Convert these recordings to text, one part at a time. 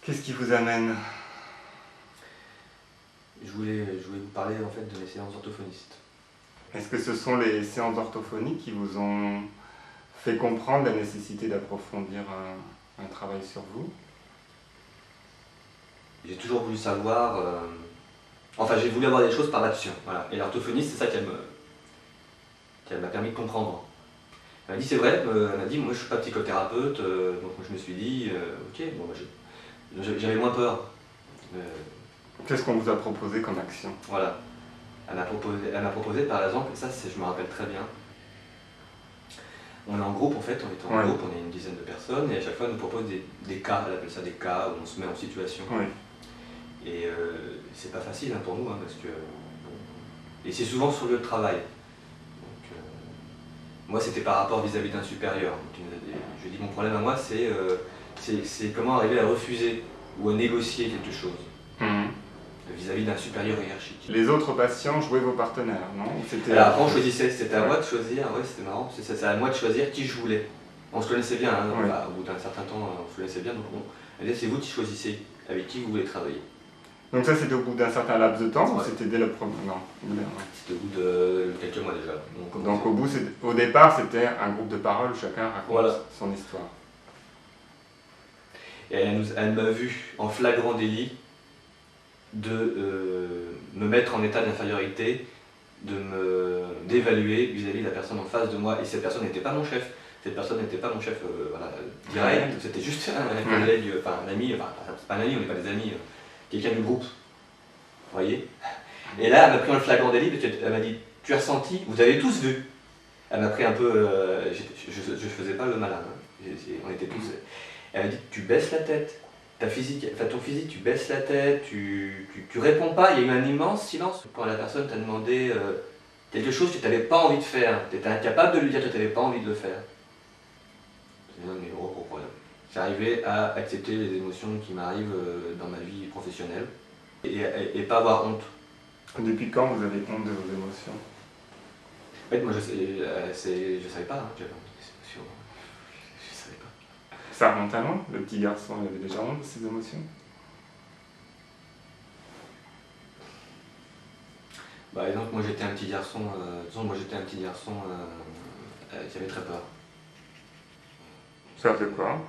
Qu'est-ce qui vous amène? Je voulais vous parler en fait de mes séances orthophonistes. Est-ce que ce sont les séances d'orthophonie qui vous ont fait comprendre la nécessité d'approfondir un travail sur vous? J'ai toujours voulu savoir, enfin j'ai voulu avoir des choses par là-dessus, voilà. Et l'orthophoniste, c'est ça qu'elle m'a permis de comprendre. Elle m'a dit, c'est vrai, elle m'a dit, moi je suis pas psychothérapeute, donc je me suis dit, ok, bon, j'avais moins peur. Qu'est-ce qu'on vous a proposé comme action? Voilà. Elle m'a proposé par exemple, et ça je me rappelle très bien, on est en groupe en fait, on est en groupe, on est une dizaine de personnes, et à chaque fois elle nous propose des cas, elle appelle ça des cas, où on se met en situation. Oui. Et c'est pas facile pour nous, parce que... Bon, et c'est souvent sur le lieu de travail. Donc, moi c'était par rapport vis-à-vis d'un supérieur. Donc, je dis mon problème à moi c'est comment arriver à refuser ou à négocier quelque chose vis-à-vis d'un supérieur hiérarchique. Les autres patients jouaient vos partenaires, non? Alors après on choisissait, c'était à moi de choisir, ouais c'était marrant, c'est à moi de choisir qui je voulais. On se connaissait bien, au bout d'un certain temps on se connaissait bien, donc elle disait c'est vous qui choisissez avec qui vous voulez travailler. Donc ça c'était au bout d'un certain laps de temps ou c'était dès le premier? Non. C'était au bout de quelques mois déjà. Donc au départ c'était un groupe de parole où chacun raconte son histoire. Et elle m'a vu en flagrant délit de me mettre en état d'infériorité, d'évaluer vis-à-vis de la personne en face de moi, et cette personne n'était pas mon chef. Cette personne n'était pas mon chef direct, c'était juste un collègue, enfin un ami, enfin c'est pas un ami, on n'est pas des amis, quelqu'un du groupe. Vous voyez? Et là, elle m'a pris en flagrant délit, parce qu'elle m'a dit, tu as ressenti, vous avez tous vu. Elle m'a pris un peu, je faisais pas le malin, on était tous. Elle m'a dit, tu baisses la tête. Ton physique, tu baisses la tête, tu réponds pas, il y a eu un immense silence. Quand la personne t'a demandé quelque chose que tu n'avais pas envie de faire, tu étais incapable de lui dire que tu n'avais pas envie de le faire. C'est un de mes gros problèmes. J'arrivais à accepter les émotions qui m'arrivent dans ma vie professionnelle et pas avoir honte. Depuis quand vous avez honte de vos émotions? En fait, moi je savais pas que j'avais honte de ces émotions. Je savais pas. Ça remonte à loin? Le petit garçon avait déjà honte de ses émotions? Par exemple, moi j'étais un petit garçon, qui avait très peur. Ça fait quoi?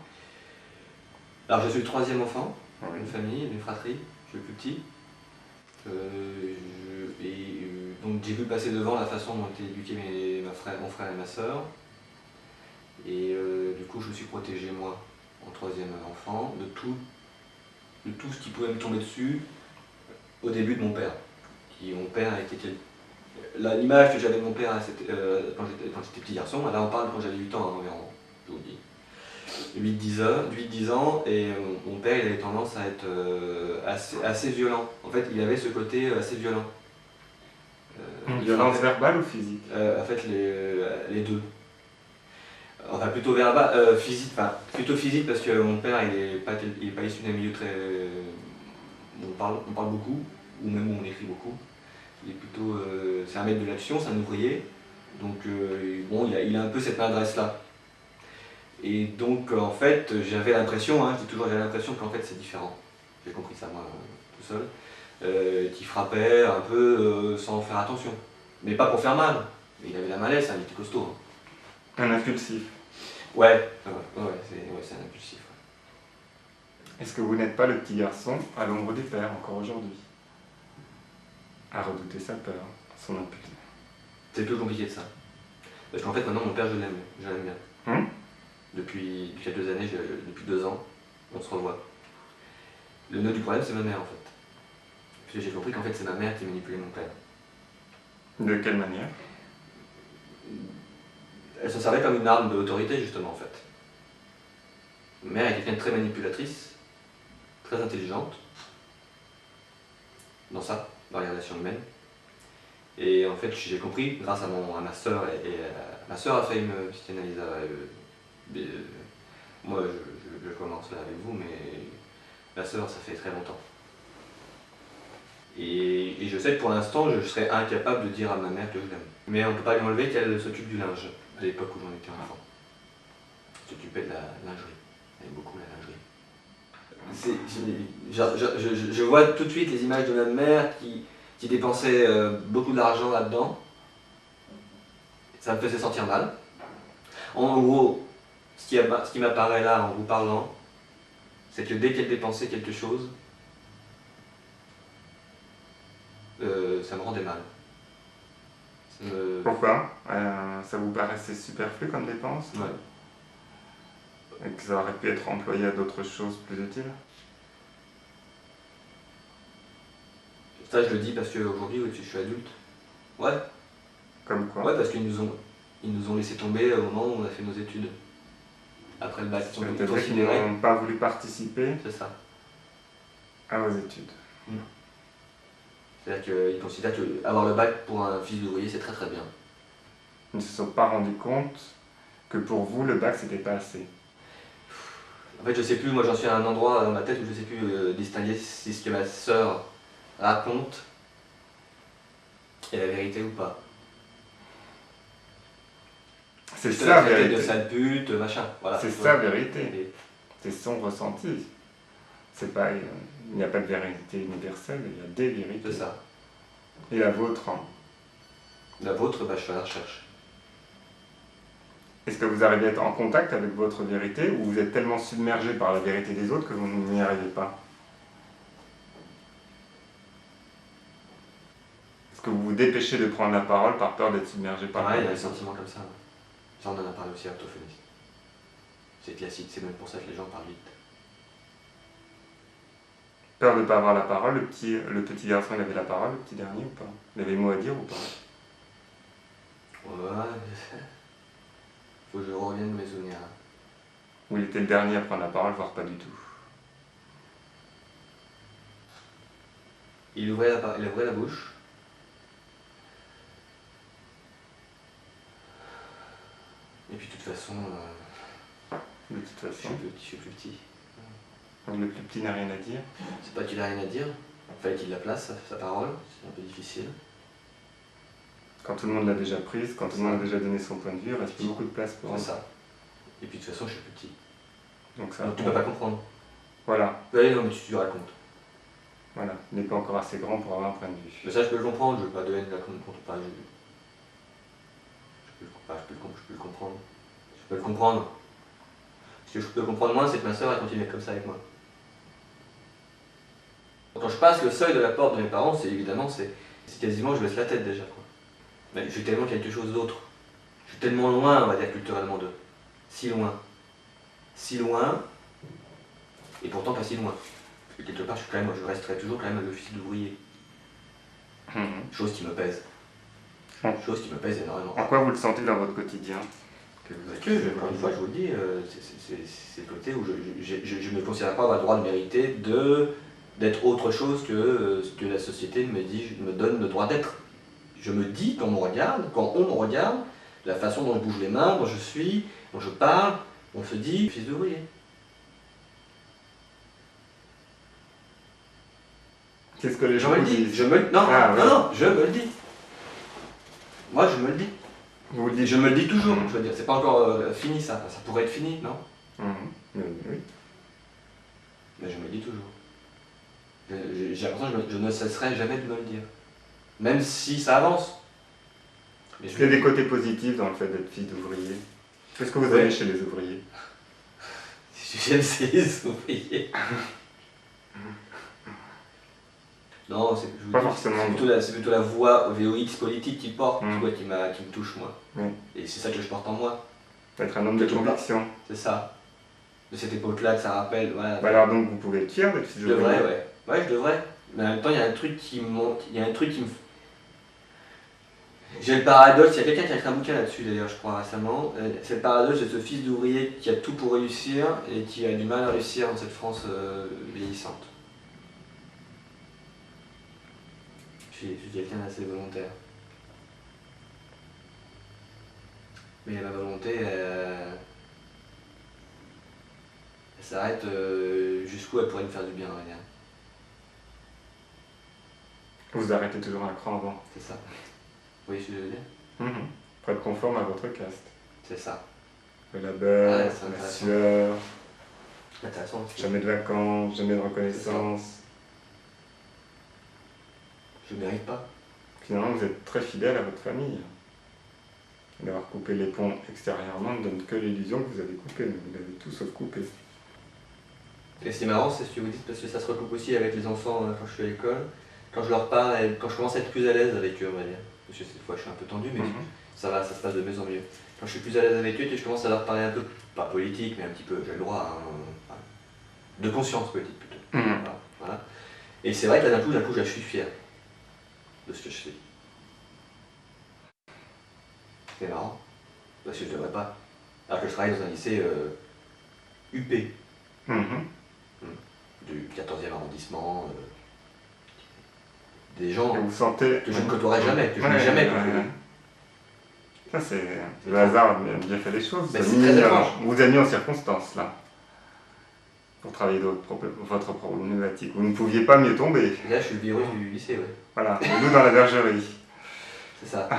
Alors je suis le troisième enfant, d'une famille, d'une fratrie, je suis le plus petit. Donc j'ai vu passer devant la façon dont étaient éduqués mon frère et ma soeur. Et du coup je me suis protégé moi, en troisième enfant, de tout ce qui pouvait me tomber dessus au début de mon père. Mon père était l'image que j'avais de mon père quand j'étais petit garçon, là on parle quand j'avais 8 ans environ, je vous dis. 8-10 ans, et mon père il avait tendance à être assez violent. En fait, il avait ce côté assez violent. Violence verbale ou physique? En fait, les deux. Enfin, plutôt physique, plutôt physique parce que mon père il est pas issu d'un milieu très... on parle beaucoup, ou même où on écrit beaucoup. Il est plutôt... c'est un maître de l'action, c'est un ouvrier. Donc, bon, il a un peu cette maladresse là. Et donc en fait j'avais l'impression, je dis toujours j'avais l'impression qu'en fait c'est différent. J'ai compris ça moi tout seul. Qui frappait un peu sans faire attention. Mais pas pour faire mal. Mais il avait la malaise, il était costaud. Un impulsif. Ouais, c'est un impulsif. Est-ce que vous n'êtes pas le petit garçon à l'ombre des pères encore aujourd'hui? À redouter sa peur, son impulsif. C'est plus compliqué que ça. Parce qu'en fait maintenant mon père je l'aime bien. Depuis quelques années, depuis 2 ans, on se revoit. Le nœud du problème, c'est ma mère en fait. Parce que j'ai compris qu'en fait, c'est ma mère qui manipulait mon père. De quelle manière? Elle se servait comme une arme de l'autorité, justement, en fait. Ma mère est quelqu'un de très manipulatrice, très intelligente, dans les relations humaines. Et en fait, j'ai compris, grâce à ma soeur, ma soeur a failli me psychanalyser. Moi, je commence là avec vous, mais ma soeur, ça fait très longtemps. Et je sais que pour l'instant, je serais incapable de dire à ma mère que je l'aime. Mais on ne peut pas lui enlever qu'elle s'occupe du linge, à l'époque où j'en étais enfant. Elle s'occupait de la lingerie. Elle aimait beaucoup la lingerie. je vois tout de suite les images de ma mère qui dépensait beaucoup d'argent là-dedans. Ça me faisait sentir mal. En gros, ce qui m'apparaît là en vous parlant, c'est que dès qu'elle dépensait quelque chose, ça me rendait mal. Pourquoi ça vous paraissait superflu comme dépense? Ouais. Et que ça aurait pu être employé à d'autres choses plus utiles? Ça, je le dis parce qu'aujourd'hui, oui, je suis adulte. Ouais. Comme quoi? Ouais, parce qu'ils nous ont laissé tomber au moment où on a fait nos études. Après le bac, ils ont considéré qu'ils n'ont pas voulu participer. C'est ça. À vos études. C'est-à-dire qu'ils considèrent qu'avoir le bac pour un fils d'ouvrier, c'est très très bien. Ils ne se sont pas rendus compte que pour vous, le bac, c'était pas assez. En fait, je sais plus, moi j'en suis à un endroit dans ma tête où je sais plus distinguer si ce que ma sœur raconte est la vérité ou pas. C'est ça, la vérité. De sale pute, machin. Voilà. C'est sa vérité. C'est son ressenti. C'est pas, il n'y a pas de vérité universelle, il y a des vérités. C'est ça. Et la vôtre? La vôtre, je suis à la recherche. Est-ce que vous arrivez à être en contact avec votre vérité ou vous êtes tellement submergé par la vérité des autres que vous n'y arrivez pas? Est-ce que vous vous dépêchez de prendre la parole par peur d'être submergé par la il y a vérité? un sentiment comme ça. Ça, on en a parlé aussi à l'orthophoniste. C'est classique, c'est même pour ça que les gens parlent vite. Peur de ne pas avoir la parole, le petit garçon il avait la parole, le petit dernier ou pas? Il avait mot à dire ou pas? Ouais, faut que je revienne de mes souvenirs. Ou il était le dernier à prendre la parole, voire pas du tout? Il ouvrait la bouche. Et puis de toute façon, De toute façon. Je suis plus petit. Le plus petit n'a rien à dire? C'est pas qu'il a rien à dire, il fallait qu'il la place, sa parole, c'est un peu difficile. Quand tout le monde l'a déjà prise, quand tout le monde a déjà donné son point de vue, il reste plus beaucoup de place pour C'est ça. Et puis de toute façon, je suis plus petit. Donc ça. Donc tu peux pas comprendre. Voilà. Oui, non, mais tu racontes. Voilà. Il n'est pas encore assez grand pour avoir un point de vue. Mais ça, je peux le comprendre, je veux pas de haine là contre pas. Je peux le comprendre. Je peux le comprendre. Ce que je peux comprendre moins, c'est que ma soeur elle continue comme ça avec moi. Quand je passe le seuil de la porte de mes parents, c'est évidemment, c'est quasiment, je baisse la tête déjà. Quoi. Mais je suis tellement quelque chose d'autre. Je suis tellement loin, on va dire, culturellement d'eux. Si loin. Si loin, et pourtant pas si loin. Parce que quelque part, je resterai toujours quand même le fils d'ouvrier. Chose qui me pèse. Chose qui me pèse énormément. En quoi vous le sentez dans votre quotidien? Parce que, encore une fois, je vous le dis, c'est le côté où je ne me considère pas avoir le droit de mériter d'être autre chose que ce que la société me donne le droit d'être. Je me dis, quand on me regarde, la façon dont je bouge les mains, dont je suis, dont je parle, on se dit, fils d'ouvrier. Qu'est-ce que les gens me le dis. Je me le dis. Moi, je me le dis. Vous le dites? Je me le dis toujours, je veux dire, c'est pas encore fini ça. Ça pourrait être fini, non? Oui. Mais je me le dis toujours. J'ai l'impression que je ne cesserai jamais de me le dire. Même si ça avance. Est-ce qu'il y a des côtés positifs dans le fait d'être fils d'ouvrier? Qu'est-ce que vous avez chez les ouvriers? J'aime ces ouvriers. Non, pas forcément. C'est plutôt la voix VOX politique qui porte, qui me touche moi. Et c'est ça que je porte en moi. Être un homme de conviction. C'est ça. De cette époque-là que ça rappelle. Voilà. Alors donc vous pouvez être fier d'être fils d'ouvrier? Je devrais, ouais. Ouais, je devrais. Mais en même temps, il y a un truc qui me... J'ai le paradoxe, il y a quelqu'un qui a écrit un bouquin là-dessus d'ailleurs, je crois récemment. C'est le paradoxe de ce fils d'ouvrier qui a tout pour réussir et qui a du mal à réussir dans cette France vieillissante. Je suis quelqu'un d'assez volontaire. Mais ma volonté, elle s'arrête jusqu'où elle pourrait me faire du bien, on va dire. Vous arrêtez toujours un cran avant. C'est ça. Oui, je veux dire. Pour être conforme à votre caste. C'est ça. Le labeur, la sueur, Intéressant. Jamais de vacances, jamais de reconnaissance. Je ne mérite pas. Finalement, vous êtes très fidèle à votre famille. D'avoir coupé les ponts extérieurement ne donne que l'illusion que vous avez coupé, mais vous l'avez tout sauf coupé. Et c'est marrant, c'est ce que vous dites, parce que ça se recoupe aussi avec les enfants quand je suis à l'école. Quand je leur parle, et quand je commence à être plus à l'aise avec eux, on va dire. Parce que cette fois je suis un peu tendu, mais ça va, ça se passe de mieux en mieux. Quand je suis plus à l'aise avec eux, et je commence à leur parler un peu, pas politique, mais un petit peu, j'ai le droit, hein, de conscience politique plutôt. Voilà. Et c'est vrai que là d'un coup, je suis fier de ce que je fais. C'est marrant, parce que je ne devrais pas. Alors que je travaille dans un lycée UP, du 14e arrondissement, des gens Et vous sentez... que je ne côtoierai jamais, que je n'ai jamais côtoyé. Ça, c'est le hasard a bien fait les choses. Ben, c'est très étrange. Vous avez mis en circonstance, là, pour travailler votre problématique. Vous ne pouviez pas mieux tomber. Et là, je suis le virus du lycée, ouais. Voilà, et nous dans la bergerie. C'est ça.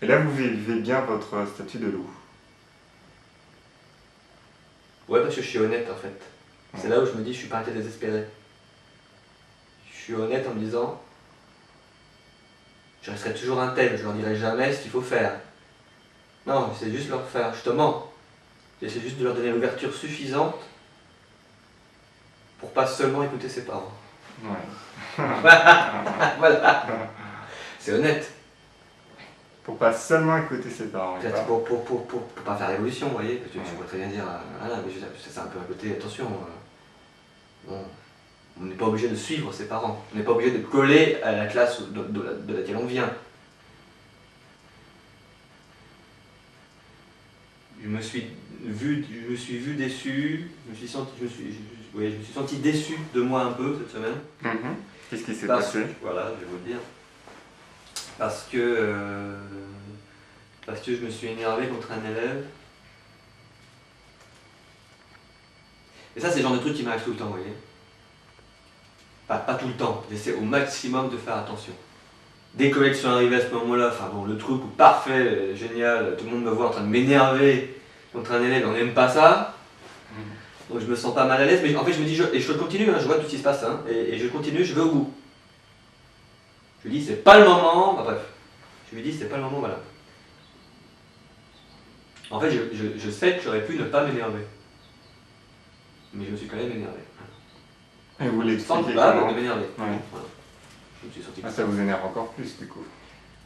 Et là, vous vivez bien votre statut de loup. Ouais, parce que je suis honnête, en fait. C'est là où je me dis, je suis pas un tel désespéré. Je suis honnête en me disant, je resterai toujours un tel, je leur dirai jamais ce qu'il faut faire. Non, c'est juste leur faire, je te mens. J'essaie juste de leur donner l'ouverture suffisante pour pas seulement écouter ses parents. Ouais. Voilà. C'est honnête. Pour pas seulement écouter ses parents. Peut-être pour pas faire révolution, vous voyez, parce que je pourrais très bien dire, voilà, mais c'est un peu un côté, attention, bon, on n'est pas obligé de suivre ses parents, on n'est pas obligé de coller à la classe de laquelle on vient. Je me suis vu déçu, je me suis senti déçu de moi un peu cette semaine. Qu'est-ce qui s'est passé? Voilà, je vais vous le dire. Parce que je me suis énervé contre un élève. Et ça, c'est le genre de truc qui m'arrive tout le temps, vous voyez. Pas tout le temps, j'essaie au maximum de faire attention. Dès que les collègues sont arrivés à ce moment-là, enfin bon, le truc parfait, génial, tout le monde me voit en train de m'énerver contre un élève, on n'aime pas ça. Donc je me sens pas mal à l'aise, mais en fait je me dis, et je continue, hein, je vois tout ce qui se passe, hein, et je continue, je vais au bout. Je lui dis, c'est pas le moment, enfin, bref, je lui dis, c'est pas le moment, voilà. En fait, je sais que j'aurais pu ne pas m'énerver. Mais je me suis quand même énervé. Et vous l'expliquez comment de m'énerver. Ouais. Voilà. Je me suis senti ça vous énerve encore plus, du coup.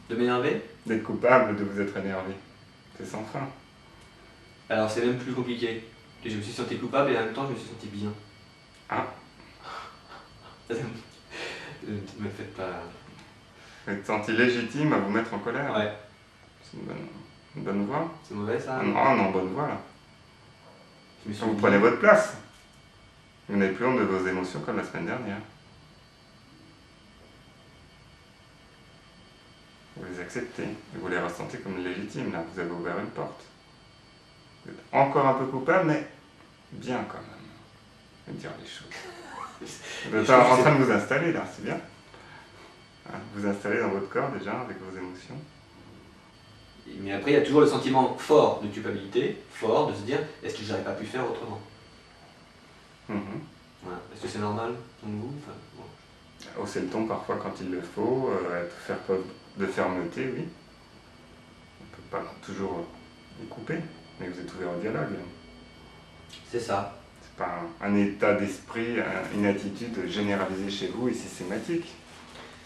De m'énerver? D'être coupable de vous être énervé. C'est sans fin. Alors c'est même plus compliqué. Je me suis senti coupable et en même temps je me suis senti bien. Ah. Ne me faites pas... Vous êtes senti légitime à vous mettre en colère? Ouais. C'est une bonne voie. C'est mauvais ça? Non, bonne voie là. Vous dit... prenez votre place. Vous n'avez plus honte de vos émotions comme la semaine dernière. Vous les acceptez, et vous les ressentez comme légitimes, là, vous avez ouvert une porte. Vous êtes encore un peu coupable, mais bien quand même. Je vais dire les choses. Vous êtes en train de vous installer, là, c'est bien. Vous installez dans votre corps déjà, avec vos émotions. Mais après, il y a toujours le sentiment fort de culpabilité, fort de se dire, est-ce que j'aurais pas pu faire autrement? Voilà. Est-ce que c'est normal, pour vous? Enfin, bon. Hausser le ton parfois quand il le faut, faire preuve de fermeté, oui. On ne peut pas toujours y couper, mais vous êtes ouvert au dialogue. C'est ça. C'est pas un état d'esprit, une attitude généralisée chez vous et systématique.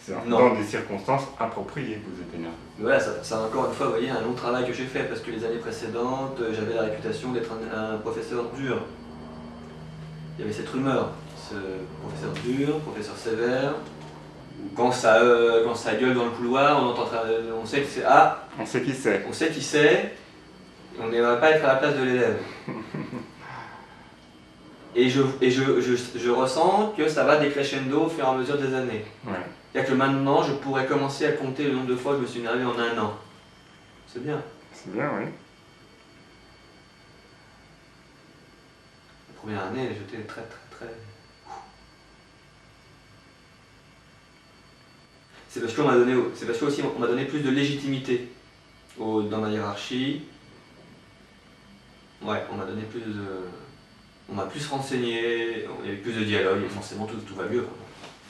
C'est dans des circonstances appropriées que vous êtes énervé. Voilà, ça encore une fois, vous voyez, un long travail que j'ai fait, parce que les années précédentes, j'avais la réputation d'être un professeur dur. Il y avait cette rumeur, ce professeur dur, professeur sévère, où quand ça gueule dans le couloir, on sait que c'est on sait qui c'est. On sait qui c'est, on n'aimerait pas être à la place de l'élève. Et je ressens que ça va décrescendo au fur et à mesure des années. Ouais. C'est-à-dire que maintenant, je pourrais commencer à compter le nombre de fois que je me suis énervé en un an. C'est bien. C'est bien, oui. La première année, j'étais très... C'est parce qu'on m'a donné, aussi on m'a donné plus de légitimité dans ma hiérarchie. Ouais, on m'a donné plus de... on m'a plus renseigné, il y avait plus de dialogue, et forcément tout va mieux.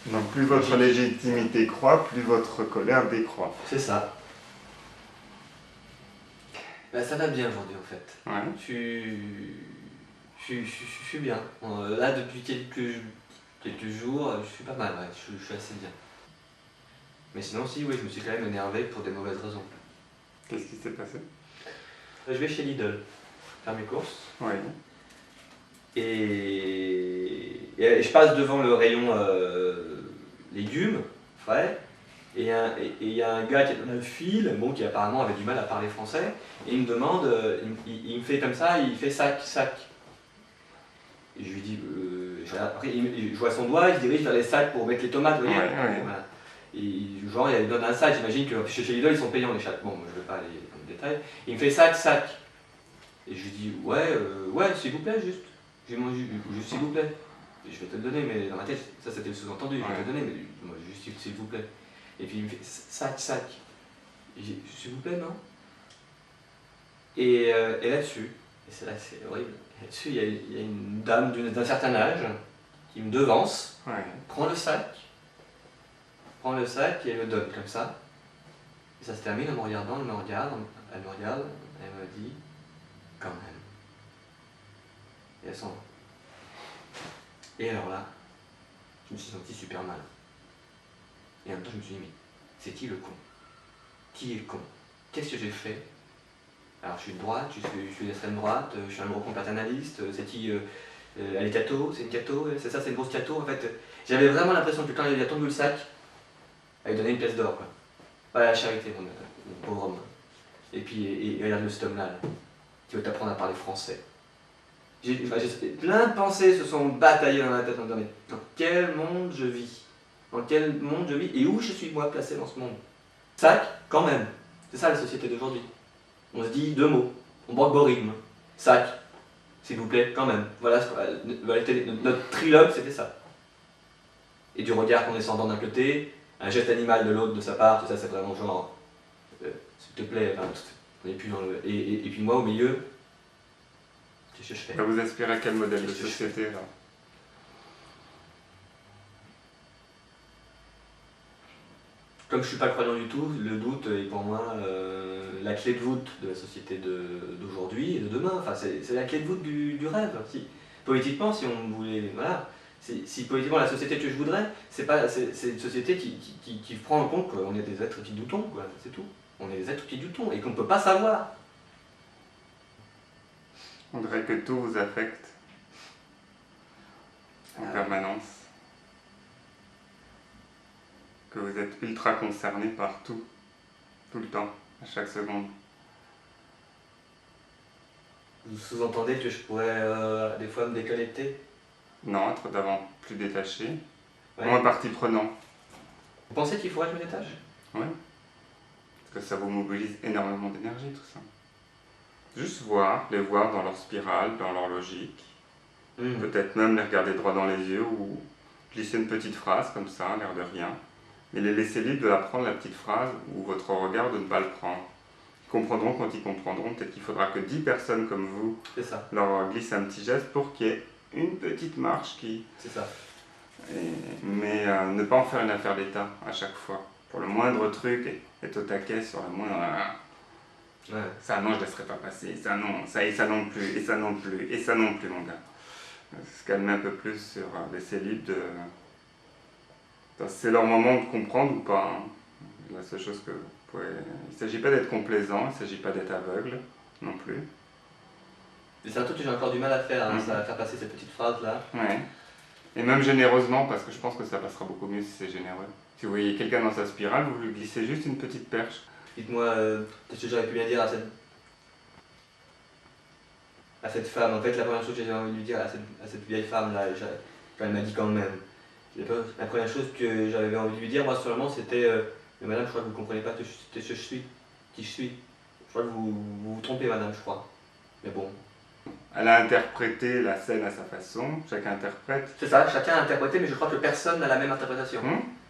Donc plus votre légitimité croît, plus votre colère décroît. C'est ça. Bah, ça va bien aujourd'hui en fait. Ouais. Je suis bien. Là depuis quelques jours, je suis pas mal, ouais. Je suis assez bien. Mais sinon si, oui, je me suis quand même énervé pour des mauvaises raisons. Qu'est-ce qui s'est passé? Je vais chez Lidl faire mes courses. Oui. Et je passe devant le rayon légumes, frais, et il y a un gars qui est dans le fil, bon, qui apparemment avait du mal à parler français, et il me demande, il me fait comme ça, il fait sac, sac. Et je lui dis, après je vois son doigt, il se dirige vers les sacs pour mettre les tomates, vous voyez. Ouais. Voilà. Et genre, il donne un sac, j'imagine que chez Lidl ils sont payants les sacs. Bon, moi, je ne vais pas aller dans le détail. Il me fait sac, sac. Et je lui dis, ouais, s'il vous plaît, juste. Juste s'il vous plaît. Et je vais te le donner, mais dans ma tête, ça c'était le sous-entendu, je vais te le donner, mais moi, juste s'il vous plaît. Et puis il me fait sac, sac. Et j'ai dit, s'il vous plaît, non. Et là-dessus, et c'est là c'est horrible, là-dessus il y a une dame d'un certain âge qui me devance, prend le sac et elle me donne comme ça. Et ça se termine en me regardant, elle me regarde, elle me dit, quand même. Et elle s'en va. Et alors là, je me suis senti super mal. Et en même temps, je me suis dit, mais c'est qui le con? Qui est con? Qu'est-ce que j'ai fait? Alors, je suis de droite, je suis d'extrême droite, je suis un gros paternaliste, c'est qui elle est catho, c'est une catho, c'est ça, c'est une grosse catho. En fait, j'avais vraiment l'impression que quand il a tendu le sac, elle lui donnait une pièce d'or, quoi. Voilà la charité, mon pauvre homme. Et puis, regarde cet homme-là, là, qui veut t'apprendre à parler français. Plein de pensées se sont bataillées dans ma tête en me disant, mais dans quel monde je vis? Dans quel monde je vis et où je suis moi placé dans ce monde? Sac, quand même. C'est ça la société d'aujourd'hui. On se dit deux mots. On borborigme. Sac, s'il vous plaît, quand même. Voilà, notre trilogue, c'était ça. Et du regard condescendant d'un côté, un geste animal de l'autre de sa part, tout ça c'est vraiment genre, s'il te plaît, enfin, on n'est plus dans le... Et puis moi au milieu, qu'est-ce que je fais? Vous aspirez à quel modèle de société là? Comme je ne suis pas croyant du tout, le doute est pour moi la clé de voûte de la société d'aujourd'hui et de demain. Enfin, c'est la clé de voûte du rêve. Politiquement, si on voulait... Voilà. Si politiquement la société que je voudrais, c'est une société qui prend en compte qu'on est des êtres qui doutons, quoi, c'est tout. On est des êtres qui doutons et qu'on ne peut pas savoir. On dirait que tout vous affecte en permanence. Que vous êtes ultra concerné par tout le temps, à chaque seconde. Vous sous-entendez que je pourrais des fois me déconnecter? Non, être d'avant plus détaché, Ouais. moins partie prenant. Vous pensez qu'il faudrait que je me détache? Oui. Parce que ça vous mobilise énormément d'énergie, tout ça. Juste les voir dans leur spirale, dans leur logique. Peut-être même les regarder droit dans les yeux ou glisser une petite phrase comme ça, l'air de rien. Et les laisser libres de la prendre, la petite phrase, ou votre regard de ne pas le prendre. Ils comprendront quand ils comprendront. Peut-être qu'il faudra que 10 personnes comme vous leur glissent un petit geste pour qu'il y ait une petite marche qui... C'est ça. Mais ne pas en faire une affaire d'État à chaque fois. Pour le moindre truc, être au taquet sur le moindre... Ouais. Ça non, je ne laisserai pas passer. Ça non, ça et ça non plus, et ça non plus, et ça non plus, mon gars. Se calmer un peu plus sur laisser libre de... C'est leur moment de comprendre ou pas. Hein. La seule chose que vous pouvez... Il ne s'agit pas d'être complaisant, il ne s'agit pas d'être aveugle non plus. C'est un truc que j'ai encore du mal à faire, hein, ça, à faire passer cette petite phrase-là. Ouais. Et même généreusement, parce que je pense que ça passera beaucoup mieux si c'est généreux. Si vous voyez quelqu'un dans sa spirale, vous lui glissez juste une petite perche. Dites-moi, qu'est-ce que j'aurais pu bien dire à cette femme? En fait, la première chose que j'avais envie de lui dire à cette vieille femme-là, quand elle m'a dit quand même, la première chose que j'avais envie de lui dire, moi seulement, c'était mais madame, je crois que vous ne comprenez pas qui je suis. Je crois que vous vous trompez, madame, je crois. Mais bon. Elle a interprété la scène à sa façon, chacun interprète. C'est ça, chacun a interprété, mais je crois que personne n'a la même interprétation.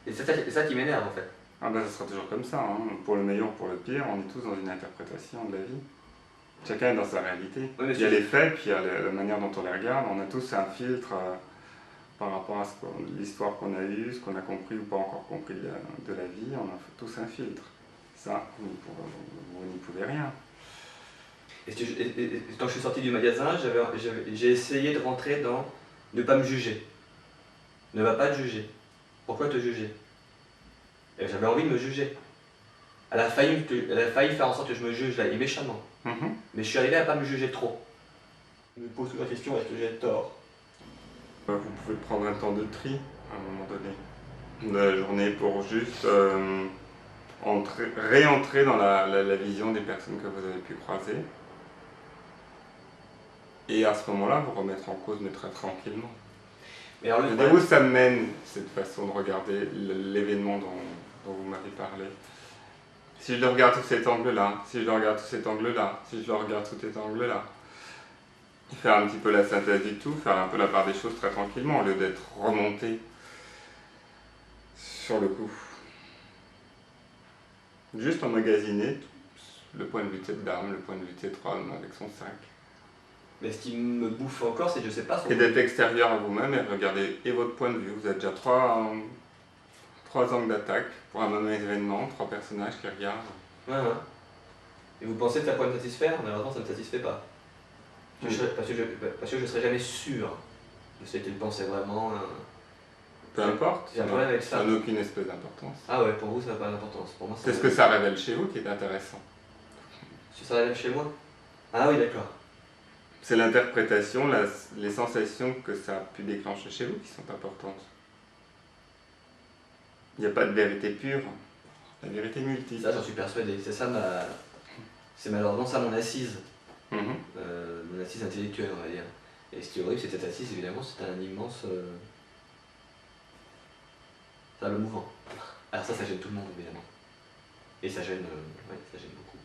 Et c'est ça qui m'énerve en fait. Ah ben ça sera toujours comme ça, hein. Pour le meilleur, pour le pire, on est tous dans une interprétation de la vie. Chacun est dans sa réalité. Oui, mais Il y a les faits, puis il y a la manière dont on les regarde. On a tous un filtre par rapport à l'histoire qu'on a eue, ce qu'on a compris ou pas encore compris de la vie. On a tous un filtre. Ça, vous n'y pouvez rien. Et quand je suis sorti du magasin, j'ai essayé de rentrer dans ne pas me juger. Ne va pas te juger. Pourquoi te juger? Et j'avais envie de me juger. Elle a failli faire en sorte que je me juge là, et méchamment. Mais je suis arrivé à pas me juger trop. Je me pose la question, est-ce que j'ai tort? Vous pouvez prendre un temps de tri à un moment donné de la journée pour juste réentrer dans la vision des personnes que vous avez pu croiser. Et à ce moment-là, vous remettre en cause, mais très tranquillement. Mais alors, Et où ça mène, cette façon de regarder l'événement dont vous m'avez parlé? Si je le regarde sous cet angle-là, si je le regarde sous cet angle-là, si je le regarde sous cet angle-là. Faire un petit peu la synthèse du tout, faire un peu la part des choses très tranquillement, au lieu d'être remonté sur le coup. Juste emmagasiner le point de vue de cette dame, le point de vue de cet homme avec son sac. Mais ce qui me bouffe encore, c'est que je sais pas. Et d'être extérieur à vous-même et regarder et votre point de vue. Vous avez déjà trois angles d'attaque pour un même événement, 3 personnages qui regardent. Ouais. Et vous pensez que ça pourrait me satisfaire? Malheureusement, ça ne me satisfait pas. Parce que je serais jamais sûr de ce qu'il pensait vraiment. Peu importe, J'ai un problème avec ça. Ça n'a aucune espèce d'importance. Ah ouais, pour vous, ça n'a pas d'importance. Pour moi, C'est ce que ça révèle chez vous qui est intéressant. Si ça révèle chez moi? Ah oui, d'accord. C'est l'interprétation, les sensations que ça a pu déclencher chez vous qui sont importantes. Il n'y a pas de vérité pure, la vérité multiple. Ça, j'en suis persuadé. C'est malheureusement ça mon assise. Mhm. Mon assise intellectuelle, on va dire. Et ce qui est horrible, c'est que cette assise, évidemment, c'est un immense sable mouvant. Alors ça gêne tout le monde, évidemment. Et ça gêne, ça gêne beaucoup.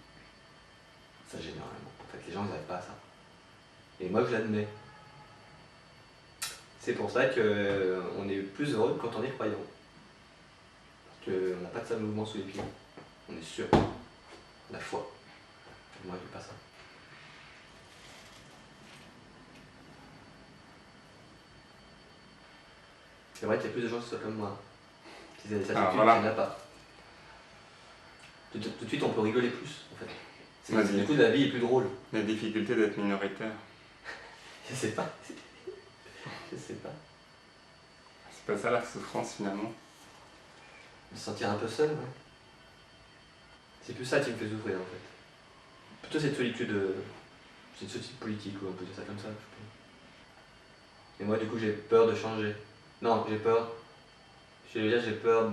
Ça gêne énormément. En fait, les gens, ils n'arrivent pas à ça. Et moi, je l'admets. C'est pour ça qu'on est plus heureux quand on est croyant. Parce qu'on n'a pas de sable mouvement sous les pieds. On est sûr. La foi. Et moi, je n'ai pas ça. C'est vrai qu'il y a plus de gens qui soient comme moi. Qui aient des certitudes, voilà. qu'il n'y en a pas. Tout de suite, on peut rigoler plus, en fait. Vas-y. Du coup, la vie est plus drôle. La difficulté d'être minoritaire. Je sais pas. Je sais pas. C'est pas ça la souffrance finalement. De se sentir un peu seul, ouais. C'est plus ça qui me fait souffrir, en fait. Plutôt cette solitude, cette solitude politique, ou on peut dire ça comme ça. Et moi, du coup, j'ai peur de changer. Non, j'ai peur. Je veux dire, j'ai peur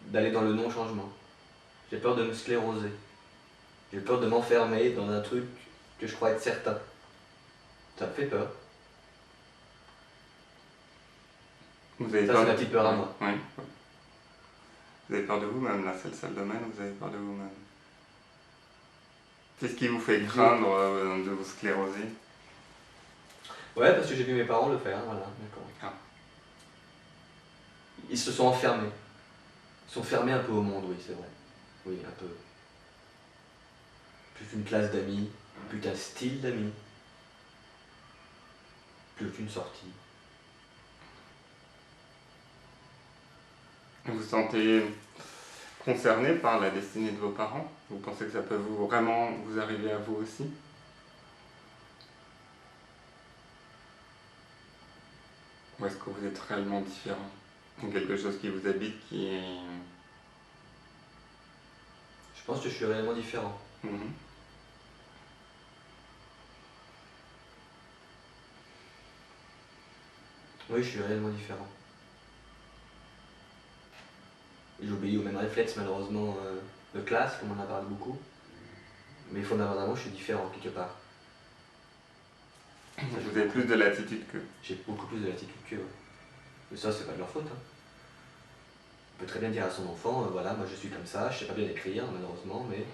d'aller dans le non-changement. J'ai peur de me scléroser. J'ai peur de m'enfermer dans un truc que je crois être certain. Ça me fait peur. Vous avez Ça, peur c'est ma petite peur à moi. Oui. Vous avez peur de vous-même, là, c'est le seul domaine où vous avez peur de vous-même. Qu'est-ce qui vous fait craindre de vous scléroser? Ouais, parce que j'ai vu mes parents le faire, voilà, d'accord. Ah. Ils se sont enfermés. Ils sont fermés un peu au monde, oui, c'est vrai. Oui, un peu. Plus qu'une classe d'amis, plus qu'un style d'amis. Plus qu'une sortie. Vous vous sentez concerné par la destinée de vos parents? Vous pensez que ça peut vraiment vous arriver à vous aussi? Ou est-ce que vous êtes réellement différent? Ou quelque chose qui vous habite qui est... Je pense que je suis réellement différent. Mhm. Oui, je suis réellement différent. J'obéis au même réflexe, malheureusement, de classe, comme on en a parlé beaucoup. Mais fondamentalement, je suis différent, quelque part. Vous avez plus de latitude qu'eux. J'ai beaucoup plus de latitude qu'eux, ouais. Mais ça, c'est pas de leur faute, hein. On peut très bien dire à son enfant, voilà, moi je suis comme ça, je sais pas bien écrire, malheureusement, mais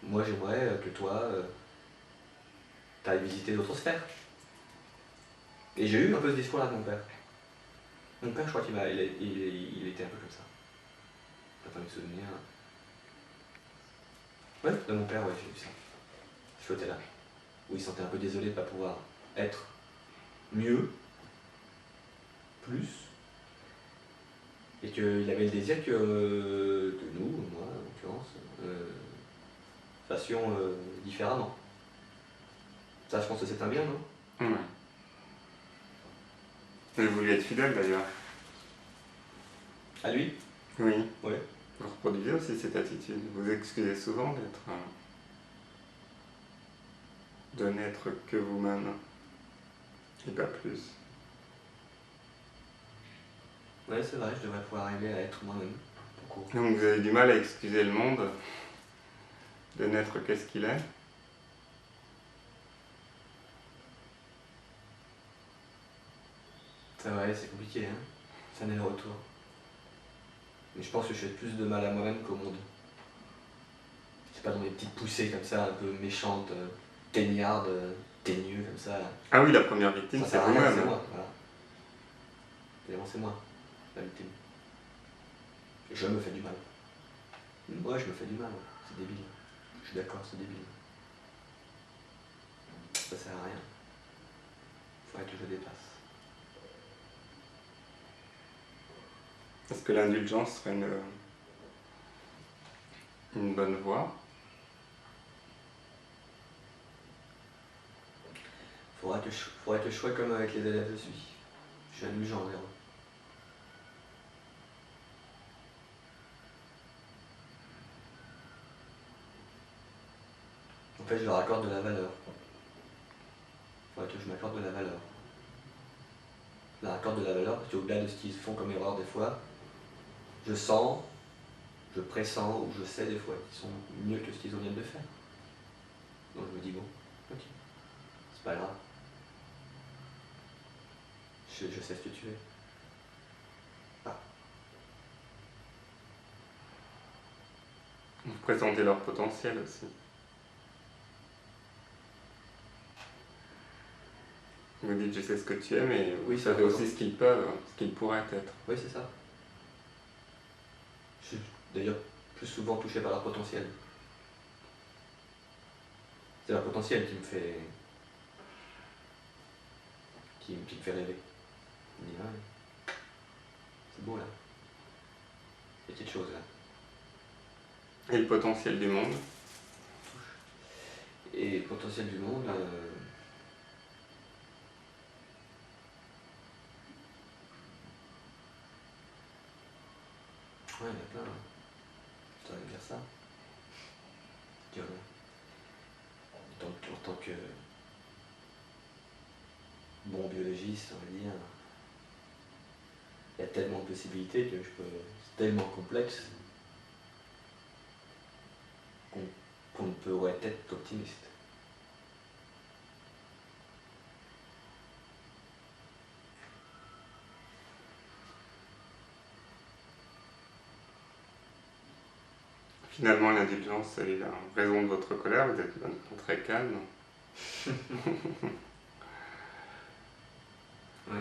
moi j'aimerais que toi, t'ailles visiter d'autres sphères. Et j'ai eu un peu ce discours-là de mon père. Mon père, je crois qu'il il était un peu comme ça. T'as pas me souvenir. Ouais, de mon père, ouais, j'ai eu ça. Je flottais là. où il se sentait un peu désolé de ne pas pouvoir être mieux, plus, et qu'il avait le désir que nous, moi en l'occurrence, fassions différemment. Ça, je pense que c'est un bien, non? Ouais. Et vous lui êtes fidèle d'ailleurs. À lui? Oui. Ouais. Vous reproduisez aussi cette attitude. Vous excusez souvent d'être. De n'être que vous-même. Et pas plus. Ouais, c'est vrai, je devrais pouvoir arriver à être moi-même. Tout court. Donc vous avez du mal à excuser le monde de n'être qu'est-ce qu'il est. C'est vrai, c'est compliqué, hein. Ça n'est le retour. Mais je pense que je fais plus de mal à moi-même qu'au monde. C'est pas dans mes petites poussées comme ça, un peu méchantes, teignardes, teigneux comme ça. Ah oui, la première victime, Ça c'est sert à rien, vous-même. c'est Hein. moi, voilà. Évidemment, c'est moi, la victime. Et je me fais du mal. Ouais, je me fais du mal, ouais. C'est débile. Je suis d'accord, c'est débile. Ça sert à rien. Faudrait que je le dépasse. Est-ce que l'indulgence serait une bonne voie? Faudrait que je sois comme avec les élèves je suis. Je suis indulgent envers eux. En fait, je leur accorde de la valeur. Faudrait que je m'accorde de la valeur. Je leur accorde de la valeur parce qu'au-delà de ce qu'ils font comme erreur des fois, je sens, je pressens ou je sais des fois qu'ils sont mieux que ce qu'ils viennent de faire. Donc je me dis bon, ok, c'est pas grave. Je sais ce que tu es. Ah. Vous présentez leur potentiel aussi. Vous dites je sais ce que tu es, mais Oui, vous c'est savez important. aussi ce qu'ils peuvent, ce qu'ils pourraient être. Oui, c'est ça. Je suis d'ailleurs plus souvent touché par leur potentiel. C'est leur potentiel qui me fait rêver. Je me dis, ah oui, c'est beau là. Il y a quelque chose là. Et le potentiel du monde? Et le potentiel du monde, ouais, il y en a plein. Je devrais dire ça. Je dirais, en tant que bon biologiste, on va dire, il y a tellement de possibilités que c'est tellement complexe qu'on ne pourrait être qu'optimiste. Finalement, l'indulgence, c'est la raison de votre colère, vous êtes très calme. Oui.